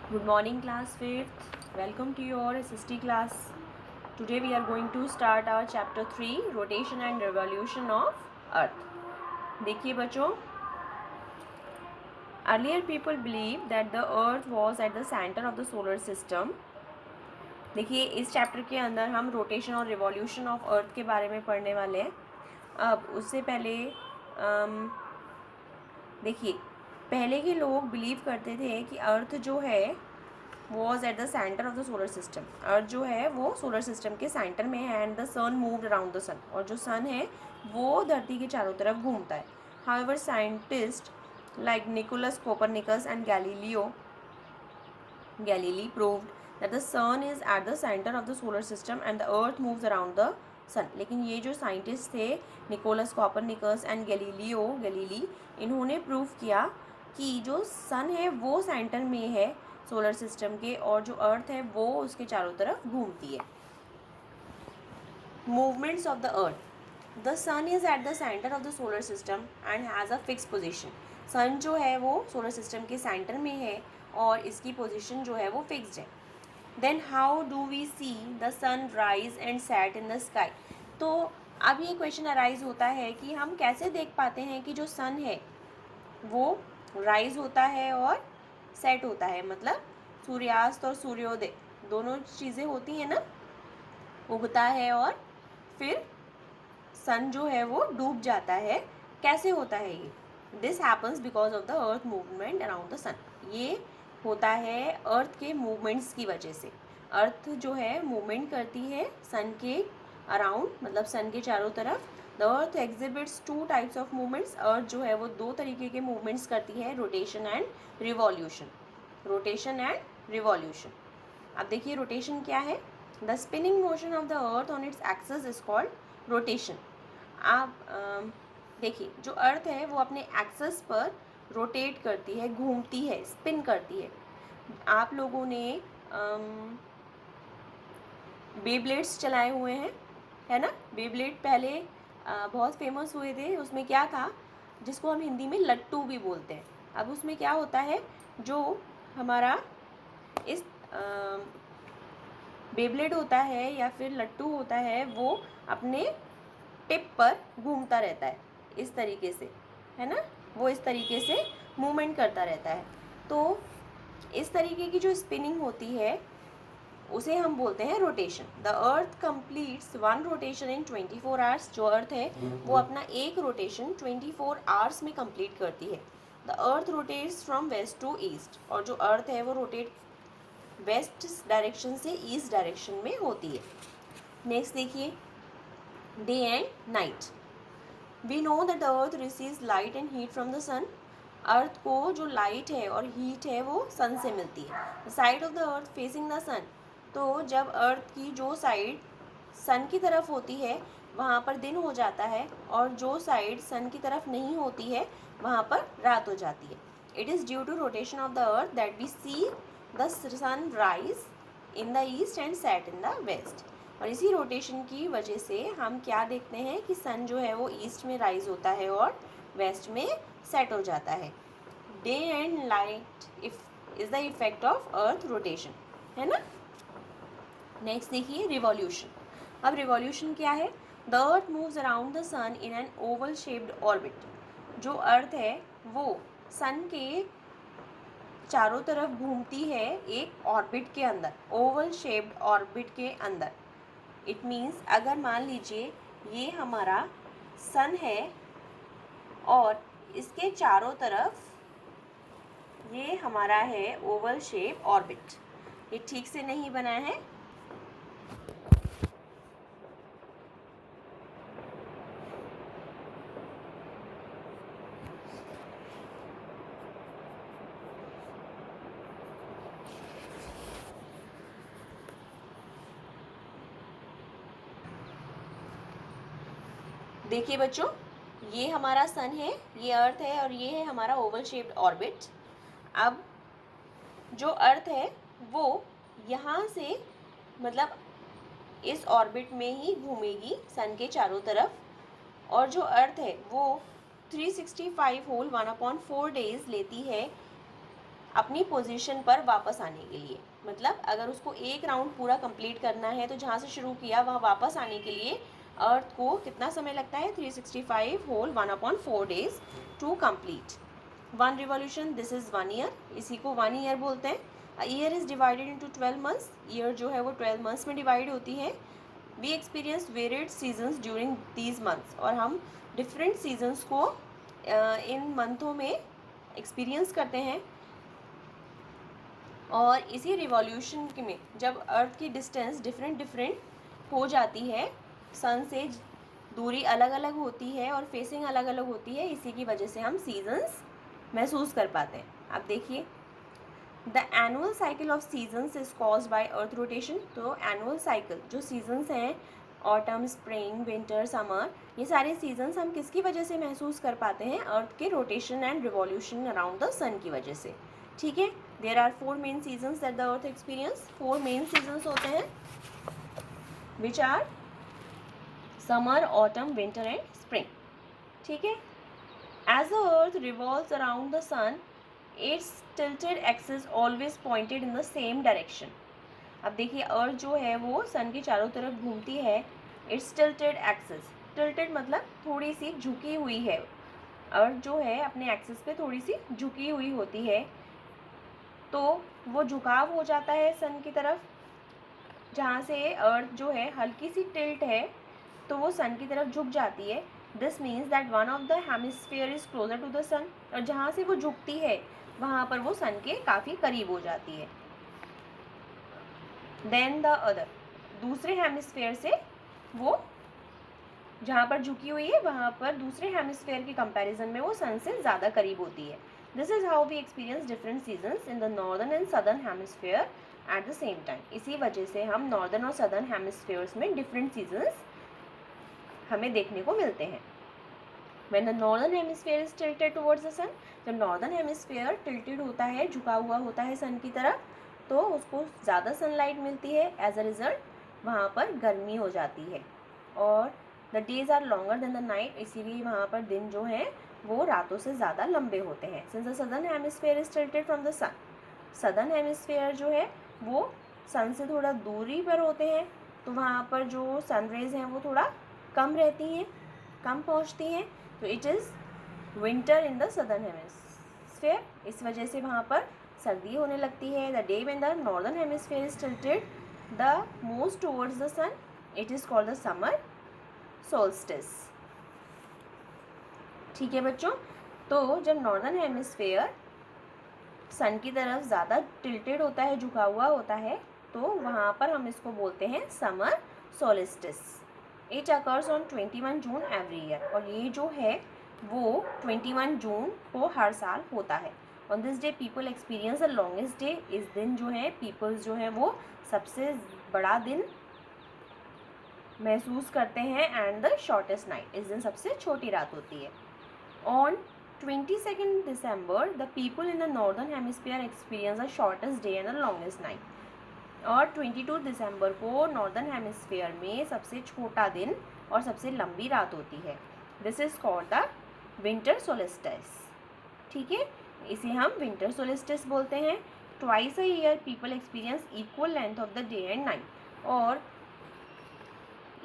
Good morning, class 5th. Welcome to your SST class. Today we are going to start our chapter 3 rotation and revolution of earth. देखिए बच्चों, earlier people believed that the earth was at the center of the solar system. देखिए इस chapter के अंदर हम rotation और revolution of earth के बारे में पढ़ने वाले हैं. अब उससे पहले देखिए पहले के लोग बिलीव करते थे कि अर्थ जो है was at the centre of the solar system. Earth जो है वो सोलर सिस्टम के सेंटर में है and the sun moved around the sun. और जो सन है वो धरती के चारों तरफ घूमता है. However scientist like Nicolaus Copernicus and Galilei proved that the sun is at the centre of the solar system and the earth moves around the sun. लेकिन ये जो साइंटिस्ट थे निकोलस कोपरनिकस एंड गैलीली, इन्होंने prove किया कि जो सन है वो सेंटर में है सोलर सिस्टम के और जो अर्थ है वो उसके चारों तरफ घूमती है. Movements of the earth. The sun is at the centre of the solar system and has a fix position. Sun जो है वो सोलर सिस्टम के सेंटर में है और इसकी पोजिशन जो है वो फिक्स्ड है. Then how do we see the sun rise and set in the sky. तो अब ये क्वेश्चन अराइज होता है कि हम कैसे देख पाते हैं कि जो सन है वो राइज होता है और सेट होता है. मतलब सूर्यास्त और सूर्योदय दोनों चीज़ें होती हैं ना, उगता है और फिर सन जो है वो डूब जाता है. कैसे होता है ये? This happens because of the earth movement around the sun. ये होता है अर्थ के मूवमेंट्स की वजह से. अर्थ जो है मूवमेंट करती है सन के अराउंड, मतलब सन के चारों तरफ. The earth exhibits two types of movements. Earth जो है वो दो तरीके के मूवमेंट्स करती है, rotation and revolution. Rotation and revolution. अब देखिए रोटेशन क्या है. The spinning motion of the earth on its axis is called rotation. आप देखिए जो अर्थ है वो अपने एक्सिस पर रोटेट करती है, घूमती है, स्पिन करती है. आप लोगों ने बेब्लेड्स चलाए हुए हैं, है ना. बेब्लेड पहले बहुत फेमस हुए थे. उसमें क्या था, जिसको हम हिंदी में लट्टू भी बोलते हैं. अब उसमें क्या होता है, जो हमारा इस बेब्लेड होता है या फिर लट्टू होता है वो अपने टिप पर घूमता रहता है इस तरीके से, है ना. वो इस तरीके से मूवमेंट करता रहता है. तो इस तरीके की जो स्पिनिंग होती है उसे हम बोलते हैं rotation. The earth completes one rotation in 24 hours. जो अर्थ है वो अपना एक रोटेशन 24 आवर्स में कंप्लीट करती है. The earth rotates from west to east. और जो अर्थ है वो रोटेट वेस्ट डायरेक्शन से ईस्ट डायरेक्शन में होती है. नेक्स्ट देखिए day and night. We know that the earth receives light and heat from the sun. Earth को जो लाइट है और हीट है वो सन से मिलती है. The side of the earth facing the sun. तो जब अर्थ की जो साइड सन की तरफ होती है वहाँ पर दिन हो जाता है और जो साइड सन की तरफ नहीं होती है वहाँ पर रात हो जाती है. It is due to rotation of the earth that we see the sun rise in the east and set in the west. और इसी रोटेशन की वजह से हम क्या देखते हैं कि सन जो है वो ईस्ट में राइज होता है और वेस्ट में सेट हो जाता है. Day and light is the effect of earth rotation, है ना. नेक्स्ट देखिए रिवॉल्यूशन. अब रिवॉल्यूशन क्या है. The earth moves around the sun in an oval shaped orbit. जो अर्थ है वो सन के चारों तरफ घूमती है एक ऑर्बिट के अंदर, ओवल शेप्ड ऑर्बिट के अंदर. इट मीन्स अगर मान लीजिए ये हमारा सन है और इसके चारों तरफ ये हमारा है ओवल शेप ऑर्बिट. ये ठीक से नहीं बना है. देखिए बच्चों ये हमारा सन है, ये अर्थ है और ये है हमारा ओवल शेप्ड ऑर्बिट. अब जो अर्थ है वो यहाँ से मतलब इस ऑर्बिट में ही घूमेगी सन के चारों तरफ. और जो अर्थ है वो 365 होल 1/4 डेज लेती है अपनी पोजीशन पर वापस आने के लिए। मतलब अगर उसको एक राउंड पूरा कंप्लीट करना है तो जहाँ से शुरू किया वहाँ वापस आने के लिए अर्थ को कितना समय लगता है? 365 whole 1/4 days to complete one revolution. This is 1 year, इसी को 1 ईयर बोलते हैं। Year is divided into 12 months. Year जो है वो 12 मंथ्स में डिवाइड होती है। We experience varied seasons during these months, और हम डिफरेंट सीजन्स को इन मंथों में एक्सपीरियंस करते हैं। और इसी रिवॉल्यूशन में जब अर्थ की डिस्टेंस डिफरेंट हो जाती है, सन से दूरी अलग अलग होती है और फेसिंग अलग अलग होती है, इसी की वजह से हम सीजन्स महसूस कर पाते हैं। अब देखिए, the annual cycle of seasons is caused by earth rotation. तो एनुअल साइकिल जो सीजन्स हैं, ऑटम, स्प्रिंग, विंटर, समर, ये सारे सीजन्स हम किसकी वजह से महसूस कर पाते हैं? अर्थ के rotation and revolution around the sun की वजह से। ठीक है, there are 4 main seasons that the earth experience. 4 main seasons होते हैं, which are summer, autumn, winter and spring. ठीक है, as the earth revolves around the sun, its tilted axis always pointed in the same direction. अब देखिए, अर्थ जो है वो सन के चारों तरफ घूमती है। इट्स टिल्टेड एक्सिस, टिल्टेड मतलब थोड़ी सी झुकी हुई है। अर्थ जो है अपने एक्सिस पे थोड़ी सी झुकी हुई होती है, तो वो झुकाव हो जाता है सन की तरफ। जहाँ से अर्थ जो है हल्की सी टिल्ट है तो वो सन की तरफ झुक जाती है। This means that one of the hemisphere is closer to the sun, और जहाँ से वो झुकती है वहाँ पर वो सन के काफ़ी करीब हो जाती है। देन द अदर, दूसरे हेमिस्फीयर से वो जहाँ पर झुकी हुई है वहाँ पर दूसरे हेमिस्फीयर के कंपैरिजन में वो सन से ज़्यादा करीब होती है। This is how we experience different seasons in the northern and southern hemisphere at the same time. इसी वजह से हम नॉर्दर्न और सदर्न हेमिस्फीयर्स में डिफरेंट सीजन्स हमें देखने को मिलते हैं। When the northern hemisphere is tilted towards the sun, जब नॉर्दर्न हेमिस्फीयर टिल्टेड होता है, झुका हुआ होता है सन की तरफ, तो उसको ज़्यादा सनलाइट मिलती है। एज अ रिजल्ट वहाँ पर गर्मी हो जाती है, और the days are longer than the night, इसीलिए वहाँ पर दिन जो है वो रातों से ज़्यादा लंबे होते हैं। Since the southern hemisphere is tilted from the sun, southern hemisphere जो है वो सन से थोड़ा दूरी पर होते हैं, तो वहाँ पर जो सन रेज हैं वो थोड़ा कम रहती हैं, कम पहुँचती हैं। तो it is winter in the southern hemisphere, इस वजह से वहाँ पर सर्दी होने लगती है। The day when the northern hemisphere is tilted the most towards the sun, it is called the summer solstice. ठीक है बच्चों, तो जब नॉर्दर्न हेमिस्फीयर सन की तरफ ज़्यादा टिल्टेड होता है, झुका हुआ होता है, तो वहाँ पर हम इसको बोलते हैं summer solstice. It occurs on 21 June every year, और ये जो है वो 21 जून को हर साल होता है। On this day people experience the longest day, इस दिन जो है पीपल्स जो है वो सबसे बड़ा दिन महसूस करते हैं, एंड द शॉर्टेस्ट नाइट, इस दिन सबसे छोटी रात होती है। On 22 December the people in the northern hemisphere experience the shortest day and the longest night, और 22 दिसंबर को नॉर्दर्न हेमिस्फीयर में सबसे छोटा दिन और सबसे लंबी रात होती है। This is called the winter solstice. ठीक है, इसे हम विंटर सोल्स्टिस बोलते हैं। Twice a year people experience equal length of the day and night, और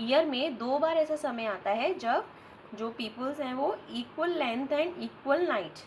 ईयर में 2 बार ऐसा समय आता है जब जो पीपल्स हैं वो equal length and equal night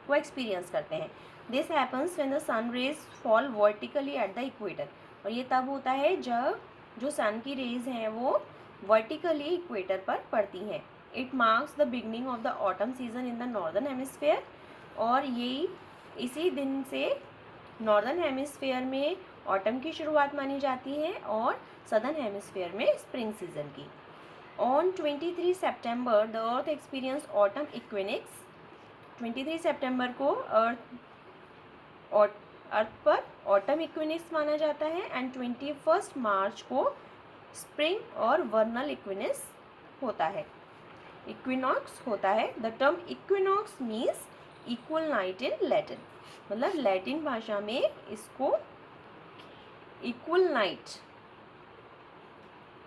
को एक्सपीरियंस करते हैं। This happens when the sun rays fall vertically at the equator, और ये तब होता है जब जो सन की रेज हैं वो वर्टिकली इक्वेटर पर पड़ती हैं। It marks the beginning of the autumn season in the northern hemisphere, और यही इसी दिन से नॉर्दर्न हेमिस्फीयर में ऑटम की शुरुआत मानी जाती है और सदर्न हेमिस्फीयर में स्प्रिंग सीजन की। On 23 September the earth experience autumn equinox. 23 सितंबर को अर्थ पर ऑटम इक्विनिक्स माना जाता है, एंड 21 मार्च को स्प्रिंग और वर्नल इक्विनिक्स होता है, इक्विनॉक्स होता है। The term equinox means equal night in Latin, मतलब लैटिन भाषा में इसको इक्वल नाइट,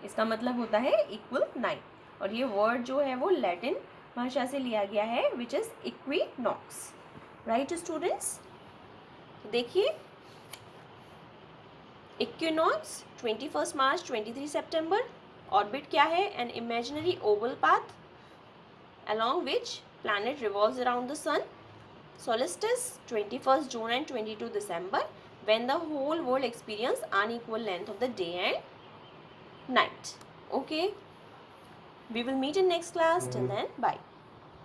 इसका मतलब होता है इक्वल नाइट, और ये वर्ड जो है वो लैटिन भाषा से लिया गया है, which is equinox. Right students, तो देखिए इक्विनॉक्स 21 मार्च 23 सितंबर, ऑर्बिट क्या है, an imaginary Oval path along which planet revolves around the sun. Solstice 21st June and 22 December, when the whole world experience unequal length of the day and night. Okay, we will meet in next class. Till then, bye.